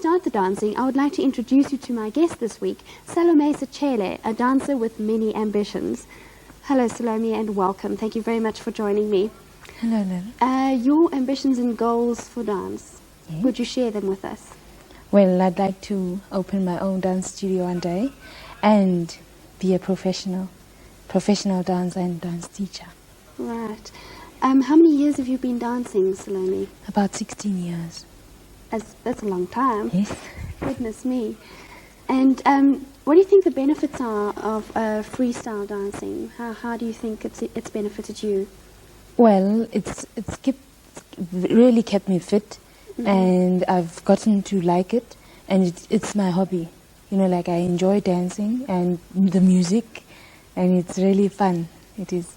start the dancing, I would like to introduce you to my guest this week, Salome Sechele, a dancer with many ambitions. Hello, Salome, and welcome. Thank you very much for joining me. Hello, Lily. Your ambitions and goals for dance, Yes. would you share them with us? Well, I'd like to open my own dance studio one day and be a professional dancer and dance teacher. Right. How many years have you been dancing, Salome? About 16 years. That's a long time. Yes. Goodness me. And what do you think the benefits are of freestyle dancing? How do you think it's benefited you? Well, it's really kept me fit, and I've gotten to like it, and it's my hobby. You know, like I enjoy dancing and the music, and it's really fun. It is.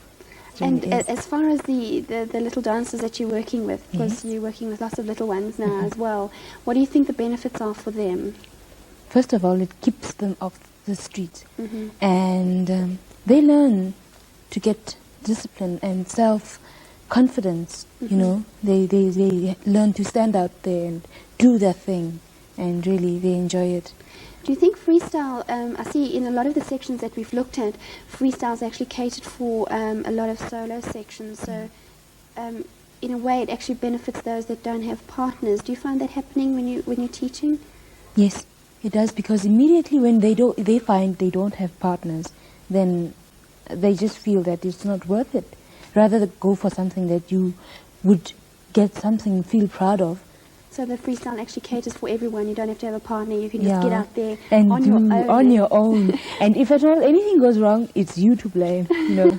And as far as the little dancers that you're working with, because you're working with lots of little ones now as well, what do you think the benefits are for them? First of all, it keeps them off the street, and they learn to get discipline and self-confidence. You know, they learn to stand out there and do their thing, and really they enjoy it. Do you think freestyle, I see in a lot of the sections that we've looked at, freestyle's actually catered for a lot of solo sections, so in a way it actually benefits those that don't have partners. Do you find that happening when you're teaching? Yes, it does, because immediately when they find they don't have partners, then they just feel that it's not worth it. Rather than go for something that you would get something, feel proud of. So the freestyle actually caters for everyone. You don't have to have a partner. You can just get out there and on do your own. On your own. And if at all anything goes wrong, it's you to blame. You know.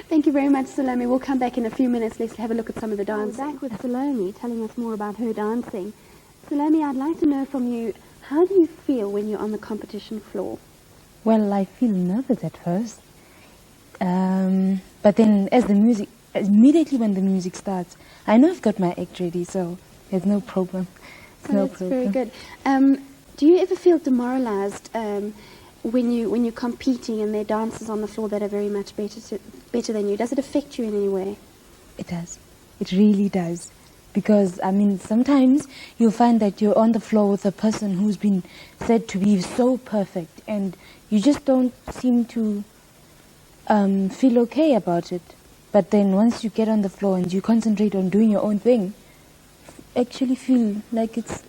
Thank you very much, Salome. We'll come back in a few minutes. Let's have a look at some of the dancing. We're back with Salome, telling us more about her dancing. Salome, I'd like to know from you, how do you feel when you're on the competition floor? Well, I feel nervous at first. But then immediately when the music starts, I know I've got my act ready, so there's no problem. That's very good. Do you ever feel demoralized when you're competing and there are dancers on the floor that are very much better than you? Does it affect you in any way? It does. It really does. Because, I mean, sometimes you'll find that you're on the floor with a person who's been said to be so perfect, and you just don't seem to feel okay about it. But then once you get on the floor and you concentrate on doing your own thing, actually feel like it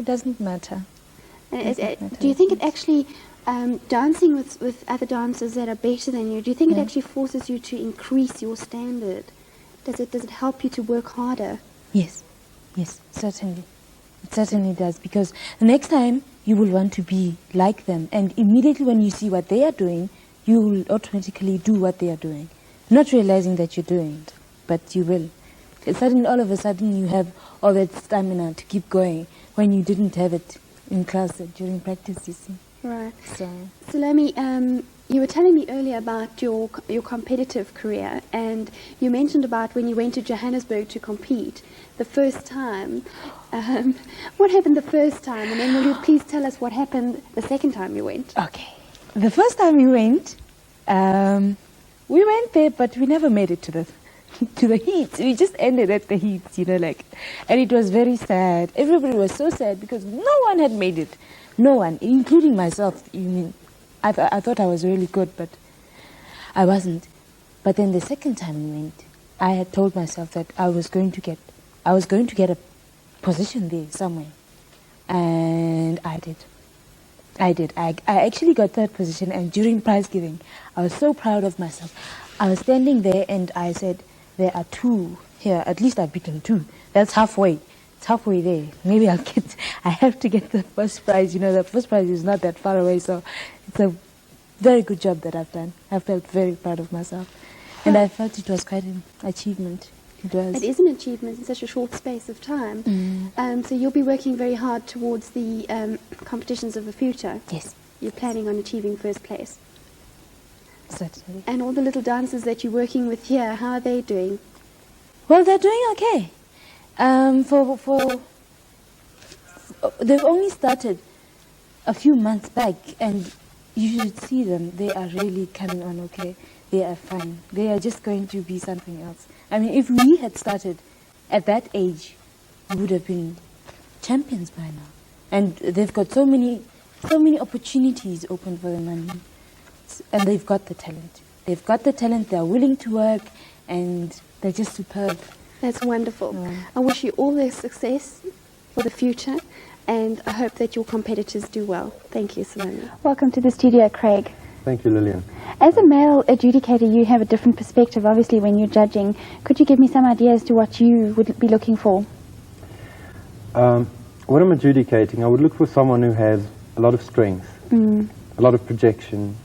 doesn't matter. Do you think it actually, dancing with other dancers that are better than you, do you think it actually forces you to increase your standard? Does it help you to work harder? Yes, certainly. It certainly does, because the next time you will want to be like them, and immediately when you see what they are doing, you will automatically do what they are doing. Not realizing that you're doing it, but you will. Suddenly, all of a sudden, you have all that stamina to keep going when you didn't have it in class during practice, you see. Right. So, Salome, you were telling me earlier about your competitive career, and you mentioned about when you went to Johannesburg to compete the first time. What happened the first time, and then will you please tell us what happened the second time you went? okay. The first time we went there, but we never made it to the heats. We just ended at the heats, you know, like, and it was very sad. Everybody was so sad because no one had made it. No one, including myself. You mean, I thought I was really good, but I wasn't. But then the second time we went, I had told myself that I was going to get a position there somewhere, and I did. I actually got third position, and during prize giving, I was so proud of myself. I was standing there, and I said, there are two here. At least I've beaten two. That's halfway. It's halfway there. Maybe I have to get the first prize. You know, the first prize is not that far away, so it's a very good job that I've done. I felt very proud of myself. And I felt it was quite an achievement. It was. It is an achievement in such a short space of time. So you'll be working very hard towards the competitions of the future. Yes. You're planning on achieving first place. Certainly. And all the little dancers that you're working with here, how are they doing? Well, they're doing okay. They've only started a few months back, and you should see them. They are really coming on okay. They are fine. They are just going to be something else. I mean, if we had started at that age, we would have been champions by now. And they've got so many opportunities open for them, and they've got the talent. They've got the talent, they're willing to work, and they're just superb. That's wonderful. Yeah. I wish you all the success for the future, and I hope that your competitors do well. Thank you, Salome. Welcome to the studio, Craig. Thank you, Lilian. As a male adjudicator, you have a different perspective, obviously, when you're judging. Could you give me some ideas to what you would be looking for? When I'm adjudicating, I would look for someone who has a lot of strength, a lot of projection,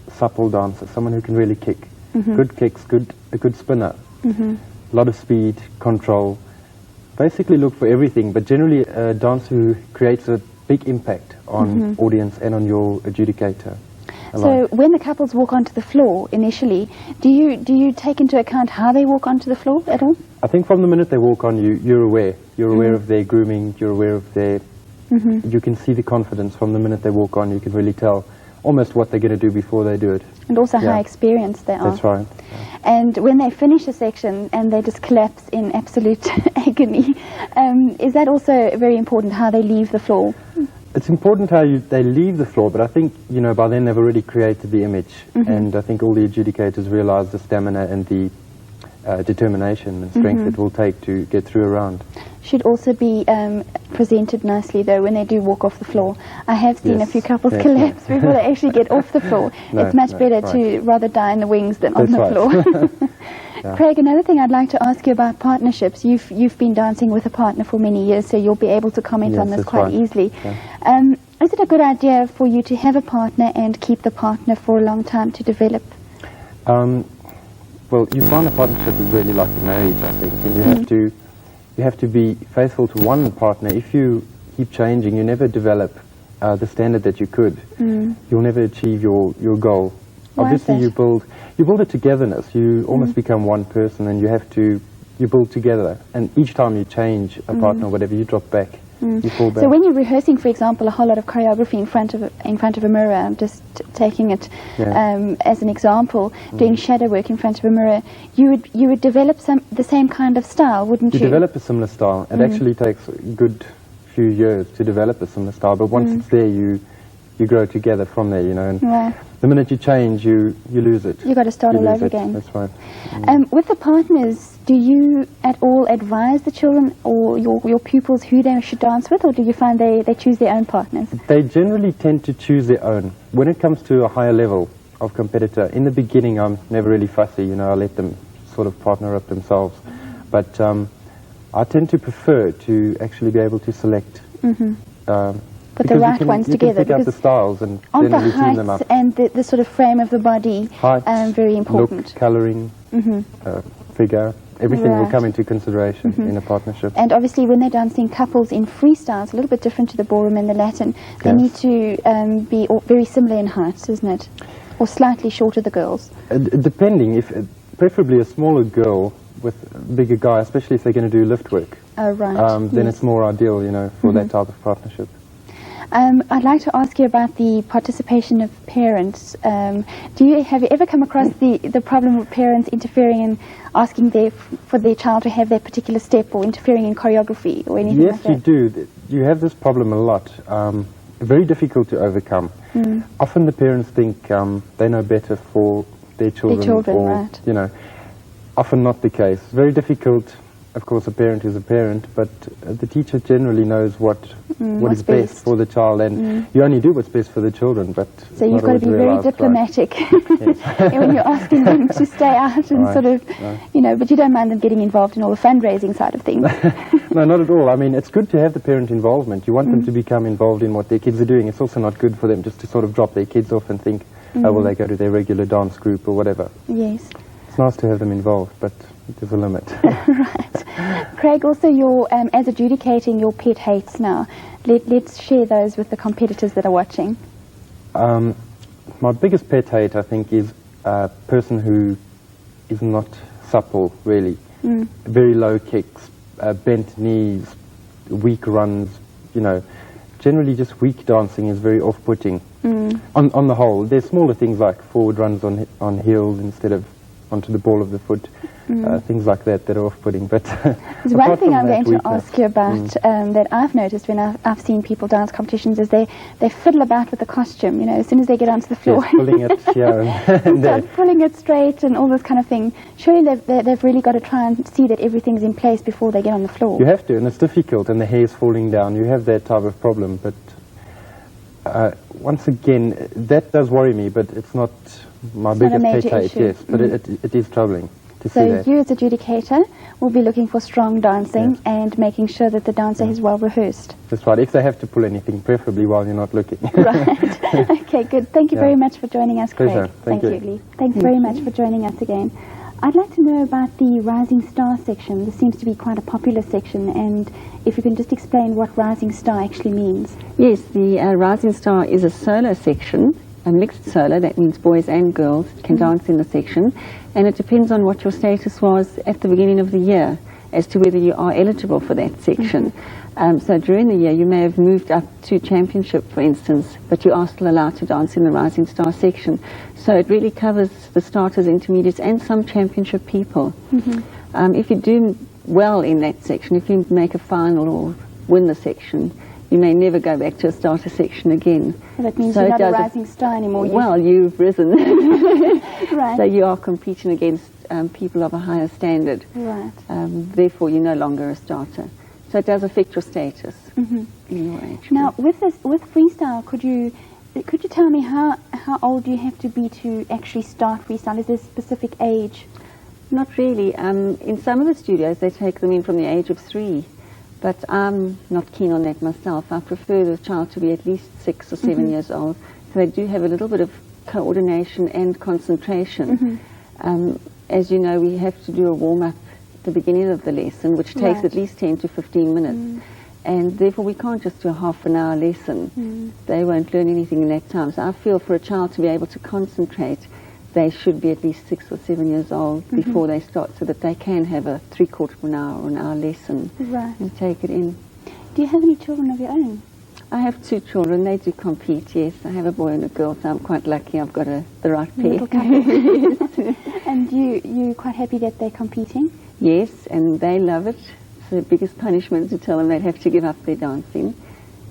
supple dancer, someone who can really kick. Good kicks, a good spinner, a lot of speed, control. Basically look for everything, but generally a dancer who creates a big impact on audience and on your adjudicator. So when the couples walk onto the floor initially, do you take into account how they walk onto the floor at all? I think from the minute they walk on, you're aware. You're aware of their grooming, you're aware of their... You can see the confidence from the minute they walk on. You can really tell almost what they're going to do before they do it. And also how experienced they are. That's right. And when they finish a section and they just collapse in absolute agony, is that also very important, how they leave the floor? It's important how they leave the floor, but I think, by then they've already created the image. And I think all the adjudicators realize the stamina and the determination and strength it will take to get through a round. Should also be presented nicely, though, when they do walk off the floor. I have seen a few couples collapse before they actually get off the floor. It's much better to rather die in the wings than on the floor. Craig, another thing I'd like to ask you about partnerships. You've been dancing with a partner for many years, so you'll be able to comment on this quite easily. Is it a good idea for you to have a partner and keep the partner for a long time to develop? Well, you find a partnership is really like a marriage, I think, and you have to be faithful to one partner. If you keep changing, you never develop the standard that you could. You'll never achieve your goal. Obviously, you build a togetherness. You almost become one person, and you build together. And each time you change a partner or whatever, you drop back. You fall back. So when you're rehearsing, for example, a whole lot of choreography in front of a mirror, I'm just taking it as an example, doing shadow work in front of a mirror, you would develop the same kind of style, wouldn't you? You develop a similar style. It actually takes a good few years to develop a similar style, but once it's there, you grow together from there, and the minute you change, you lose it. You've got to start all over again. That's right. With the partners, do you at all advise the children or your pupils who they should dance with, or do you find they choose their own partners? They generally tend to choose their own. When it comes to a higher level of competitor, in the beginning I'm never really fussy, I let them sort of partner up themselves. But I tend to prefer to actually be able to select put the right ones together. You can pick up the styles and on then the team them height up. And the sort of frame of the body, very important. Look, colouring, figure, everything will come into consideration in a partnership. And obviously when they're dancing couples in freestyle, it's a little bit different to the ballroom and the Latin. They need to be very similar in height, isn't it? Or slightly shorter, the girls. Depending, preferably a smaller girl with a bigger guy, especially if they're going to do lift work. Oh, right. Then it's more ideal, for that type of partnership. I'd like to ask you about the participation of parents. Have you ever come across the problem of parents interfering and asking for their child to have their particular step, or interfering in choreography or anything like that? Yes, you do. You have this problem a lot. Very difficult to overcome. Often the parents think they know better for their children, or, often not the case. Very difficult. Of course, a parent is a parent, but the teacher generally knows what is best for the child, and you only do what's best for the children. But so you've got to be very diplomatic when you're asking them to stay out and sort of, but you don't mind them getting involved in all the fundraising side of things. No, not at all. I mean, it's good to have the parent involvement. You want them to become involved in what their kids are doing. It's also not good for them just to sort of drop their kids off and think, oh, well, they go to their regular dance group or whatever. Yes. It's nice to have them involved, but there's a limit. Right. Craig, also as adjudicating your pet hates now, let's share those with the competitors that are watching. My biggest pet hate, I think, is a person who is not supple, really. Very low kicks, bent knees, weak runs, Generally just weak dancing is very off-putting on the whole. There's smaller things like forward runs on heels instead of onto the ball of the foot. things like that that are off-putting. But there's one thing I'm going to ask you about that I've noticed when I've seen people dance competitions is they fiddle about with the costume, you know, as soon as they get onto the floor. Yes, pulling it here and there. Pulling it straight and all this kind of thing. Surely they've really got to try and see that everything's in place before they get on the floor. You have to, and it's difficult, and the hair's falling down. You have that type of problem, but once again, that does worry me, but it's not my biggest pet hate, yes, but it is troubling to see that. So you as adjudicator will be looking for strong dancing and making sure that the dancer is well rehearsed. That's right, if they have to pull anything, preferably while you're not looking. Right. Okay, good. Thank you very much for joining us, Craig. Pleasure. Thank you. Lee. Thanks very much for joining us again. I'd like to know about the Rising Star section. This seems to be quite a popular section, and if you can just explain what Rising Star actually means. Yes, the Rising Star is a solo section, a mixed solo, that means boys and girls can dance in the section, and it depends on what your status was at the beginning of the year as to whether you are eligible for that section. So during the year you may have moved up to championship, for instance, but you are still allowed to dance in the Rising Star section. So it really covers the starters, intermediates and some championship people. If you do well in that section, if you make a final or win the section, you may never go back to a starter section again. So that means you're not a Rising Star anymore. Well, you've risen. Right. So you are competing against people of a higher standard. Right. Therefore, you're no longer a starter. So it does affect your status in your age. Now, with freestyle, could you tell me how old you have to be to actually start freestyle? Is there a specific age? Not really. In some of the studios, they take them in from the age of 3. But I'm not keen on that myself. I prefer the child to be at least 6 or 7 years old. So they do have a little bit of coordination and concentration. As you know, we have to do a warm-up at the beginning of the lesson, which takes at least 10 to 15 minutes. And therefore we can't just do a half-an-hour lesson. They won't learn anything in that time. So I feel for a child to be able to concentrate, they should be at least 6 or 7 years old before they start, so that they can have a 3/4 of an hour or an hour lesson and take it in. Do you have any children of your own? I have 2 children. They do compete, yes. I have a boy and a girl, so I'm quite lucky I've got the right pair. And you quite happy that they're competing? Yes, and they love it. So the biggest punishment is to tell them they'd have to give up their dancing.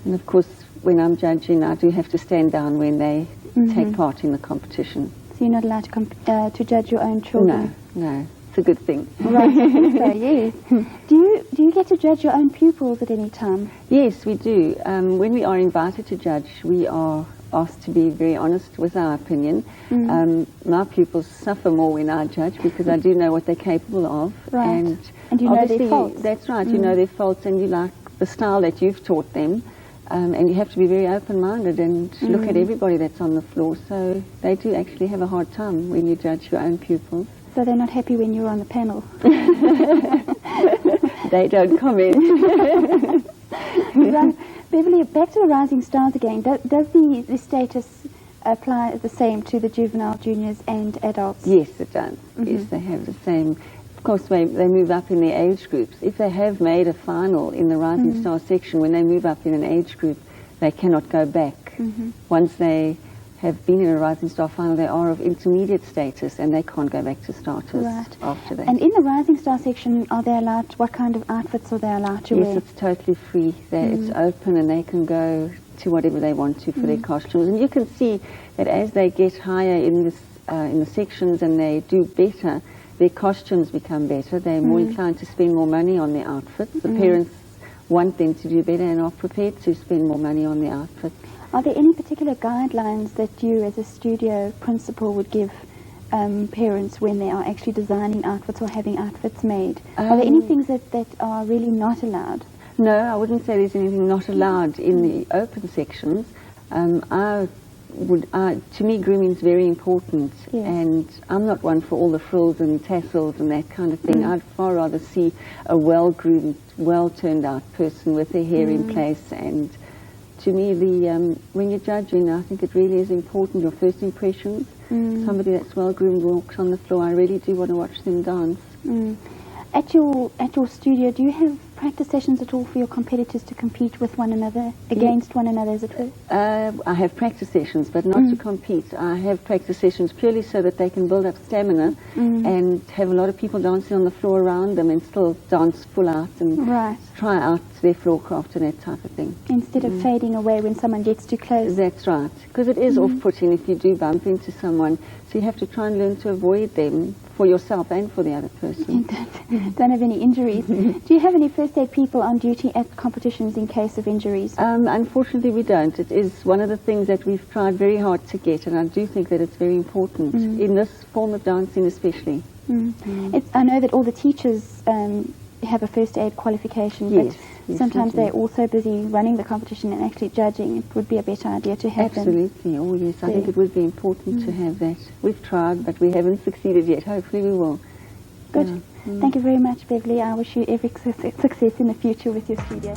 And of course, when I'm judging, I do have to stand down when they take part in the competition. So you're not allowed to judge your own children? No, it's a good thing. Right, so yes. Do you get to judge your own pupils at any time? Yes, we do. When we are invited to judge, we are asked to be very honest with our opinion. My pupils suffer more when I judge because I do know what they're capable of. Right. And you know their faults. That's right, you know their faults and you like the style that you've taught them. And you have to be very open-minded and look at everybody that's on the floor. So they do actually have a hard time when you judge your own pupils. So they're not happy when you're on the panel? They don't comment. Right. Beverley, back to the Rising Stars again. Does the status apply the same to the juvenile, juniors and adults? Yes, it does. Yes, they have the same. Of course, they move up in their age groups. If they have made a final in the Rising Star section, when they move up in an age group, they cannot go back. Once they have been in a Rising Star final, they are of intermediate status and they can't go back to starters after that. And in the Rising Star section, are they allowed, what kind of outfits are they allowed to wear? Yes, it's totally free. It's open and they can go to whatever they want to for their costumes. And you can see that as they get higher in the sections and they do better, their costumes become better. They're more inclined to spend more money on their outfits. The parents want them to do better and are prepared to spend more money on their outfits. Are there any particular guidelines that you as a studio principal would give parents when they are actually designing outfits or having outfits made? Are there any things that are really not allowed? No, I wouldn't say there's anything not allowed in the open sections. To me, grooming is very important, and I'm not one for all the frills and tassels and that kind of thing. I'd far rather see a well-groomed, well-turned-out person with their hair in place. And to me, when you're judging, I think it really is important, your first impressions. Somebody that's well-groomed walks on the floor, I really do want to watch them dance. At your studio, do you have practice sessions at all for your competitors to compete with one another, against one another, as it were? I have practice sessions, but not to compete. I have practice sessions purely so that they can build up stamina and have a lot of people dancing on the floor around them and still dance full out and try out their floor craft and that type of thing. Instead of fading away when someone gets too close. That's right, because it is off-putting if you do bump into someone. So you have to try and learn to avoid them for yourself and for the other person. Don't have any injuries. Do you have any first aid people on duty at competitions in case of injuries? Unfortunately, we don't. It is one of the things that we've tried very hard to get, and I do think that it's very important in this form of dancing especially. I know that all the teachers have a first aid qualification, but sometimes they're also busy running the competition and actually judging. It would be a better idea to have them. Absolutely. Oh yes, I think it would be important to have that. We've tried, but we haven't succeeded yet. Hopefully we will. Good. Thank you very much, Beverley. I wish you every success in the future with your studio.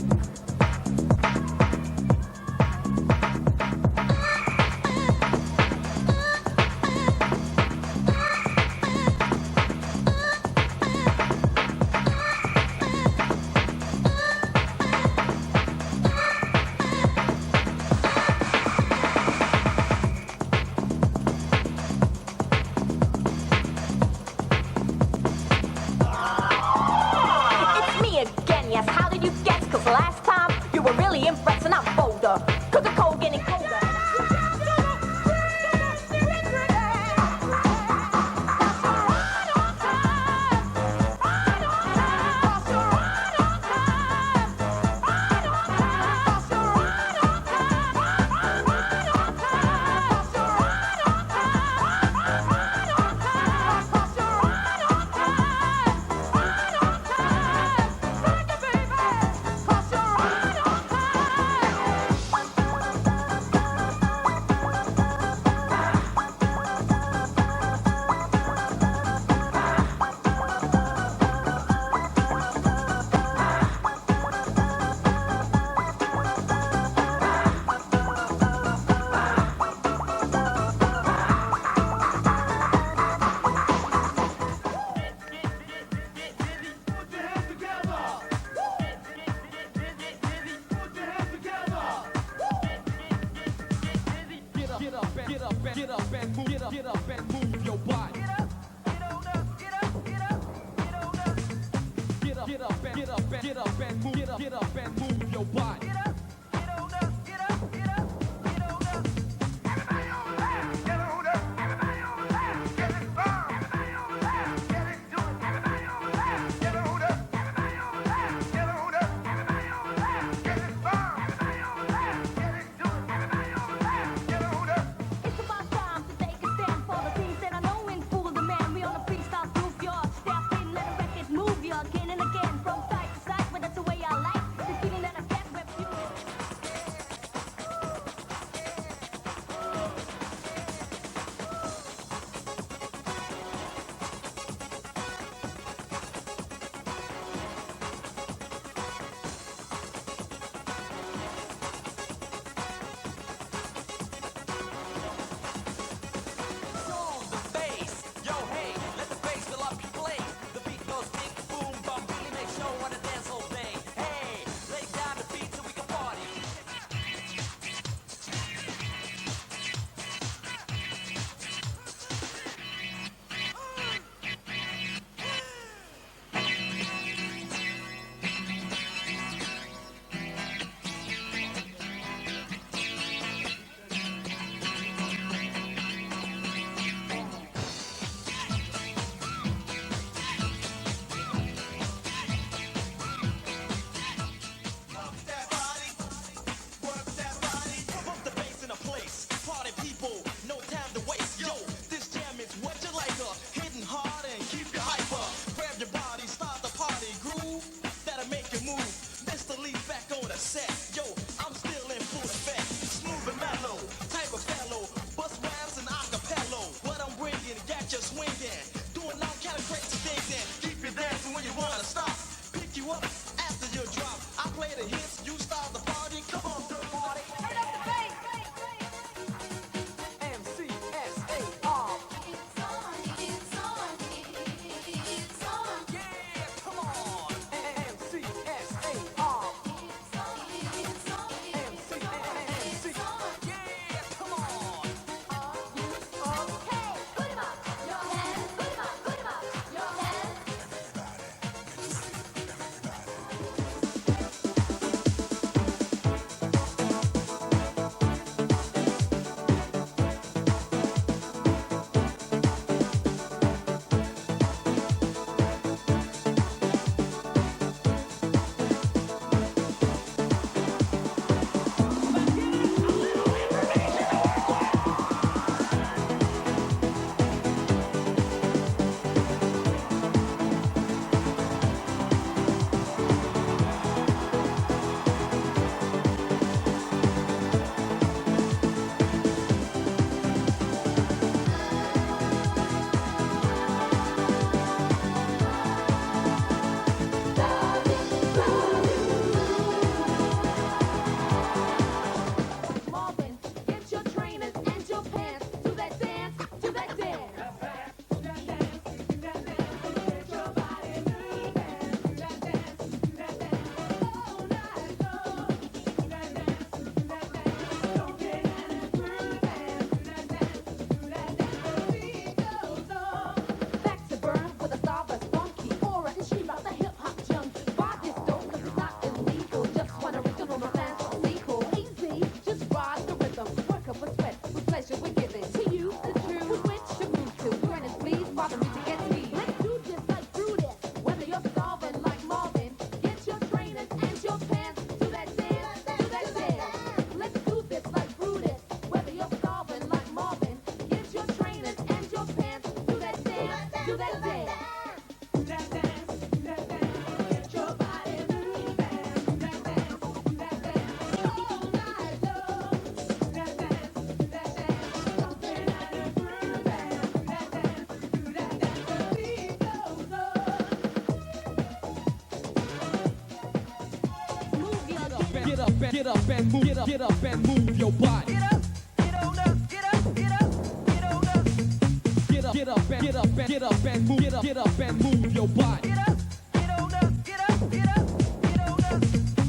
get up and move, get up and move your body. Get up, get on up, get up, get up, get on up. Get up, get up and get up and get up and move, get up and move your body. Get up, get on up, get up, get up, get on up.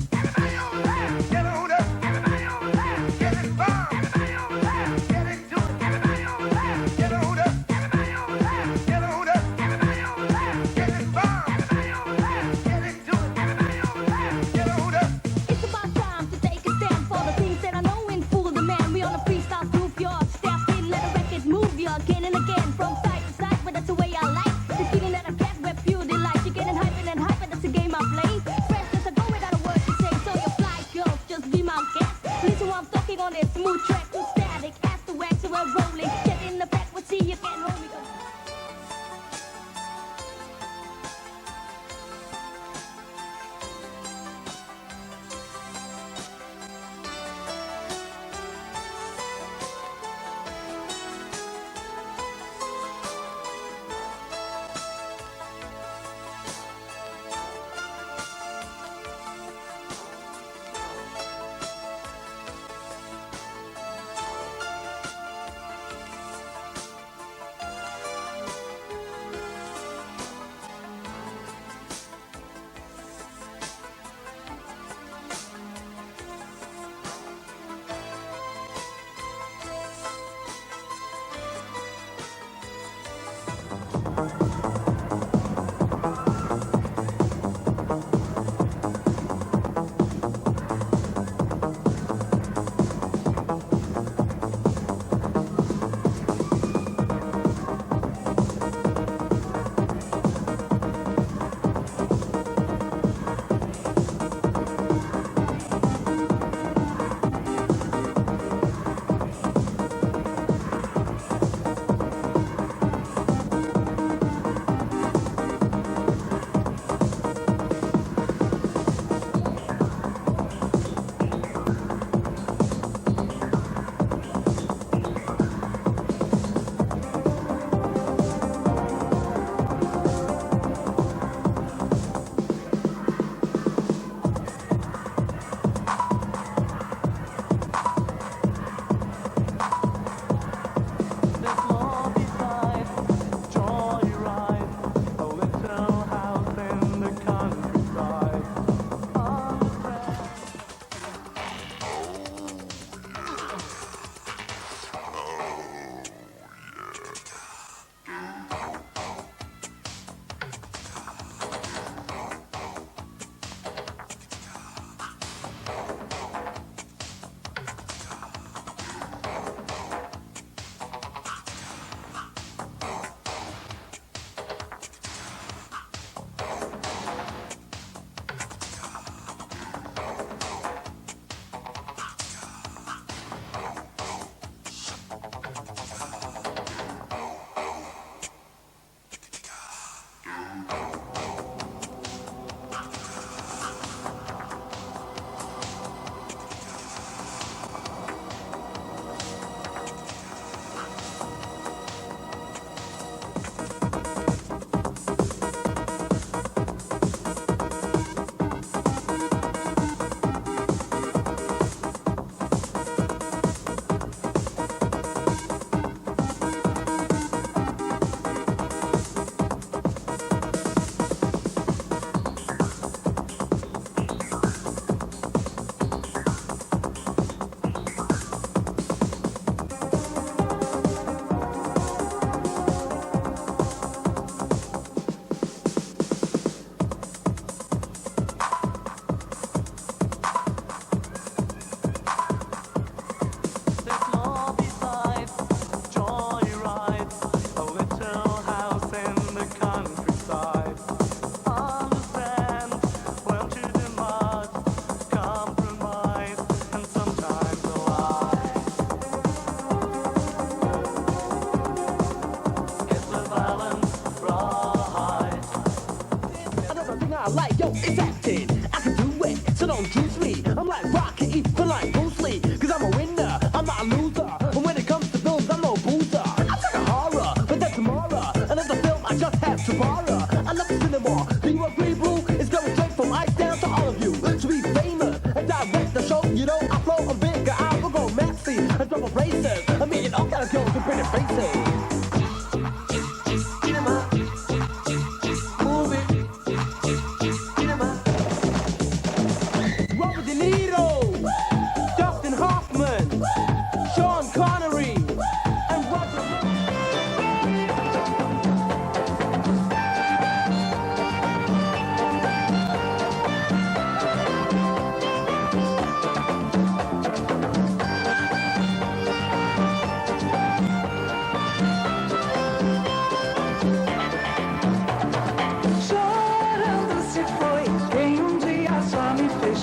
Everybody on that, get on up, everybody on that, get involved, everybody on that, get into it, everybody on that, get on up, everybody on that, get on up, everybody on that, get involved, everybody on that, get into it, everybody on that, get on up. It's about time to take a stand for the things that I know in full demand. We on a freestyle proof your step in, let the record move you again and again from side to side, but that's the way I like the feeling that I get where pure delight. You're getting hyping and hyping, that's the game I play. Fresh as I go without a word to say, so you fly girls, just be my guest. Listen while I'm talking on this smooth track, too static, as the wax, so we're rolling. Get in the back, we'll see you can hold me.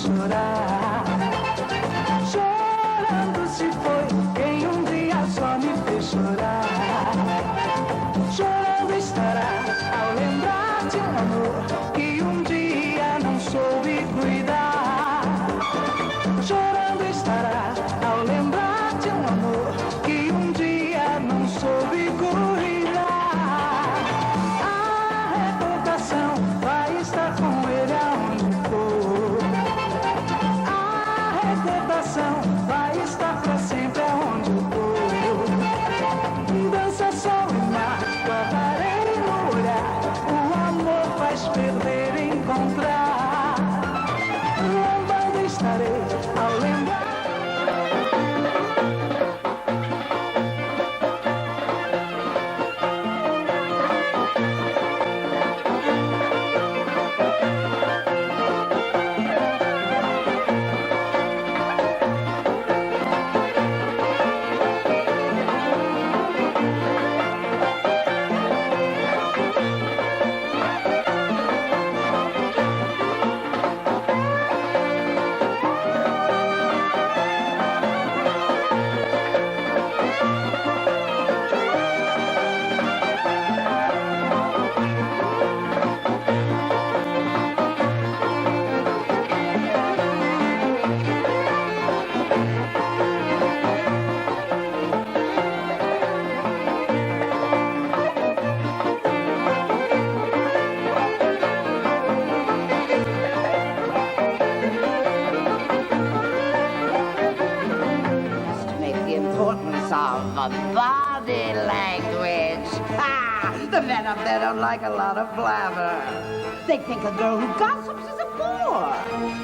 chorar. Chorando se foi quem um dia só me fez chorar. Chorando estará ao lembrar de um amor que um dia não soube cuidar. Chorando estará ao lembrar de um amor que um dia não soube cuidar. A recordação vai estar com ele aonde for. A recordação vai estar pra sempre aonde eu tô. Dança sol e mar, guardarei no olhar. O amor faz perder e encontrar. Lombando estarei ao lembrar. Body language. Ha! The men up there don't like a lot of blabber. They think a girl who gossips is a bore.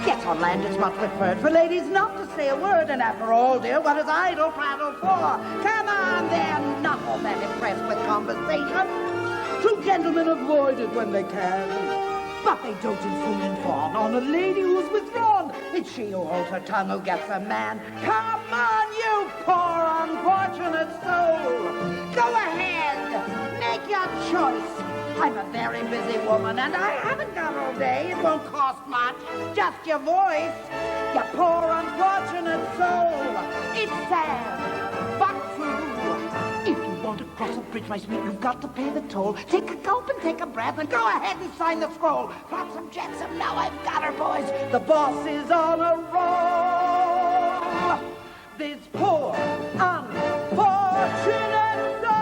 Yes, on land it's much preferred for ladies not to say a word. And after all, dear, what is idle prattle for? Come on, they're not all that impressed with conversation. True gentlemen avoid it when they can. But they dote in fooling fawn on a lady who's withdrawn. It's she who holds her tongue who gets a man. Come on, you poor unfortunate soul. Go ahead, make your choice. I'm a very busy woman and I haven't got all day. It won't cost much, just your voice. You poor unfortunate soul. It's sad, but true. If you want to cross a bridge, my sweet, you've got to pay the toll. Take a gulp and take a breath and go ahead and sign the scroll. Flotsam Jetsam, now I've got her, boys. The boss is on a roll. This poor, unfortunate soul.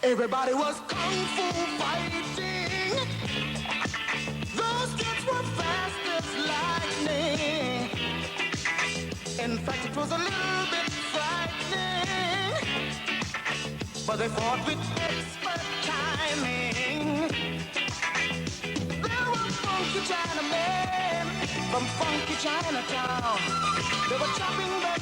Everybody was kung fu fighting. Those kids were fast as lightning. In fact, it was a little bit frightening. But they fought with expert timing. There were funky Chinamen from funky Chinatown. They were chopping them up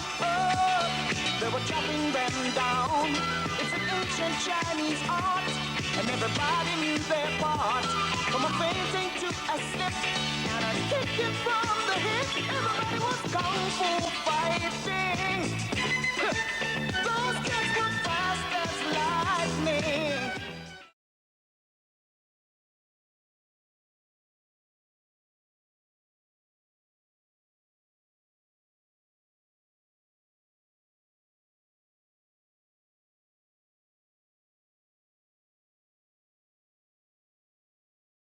they were chopping them down. It's an ancient Chinese art, and everybody knew their part. From a fainting to a slip, and a kicking from the hip, everybody was kung fu fighting.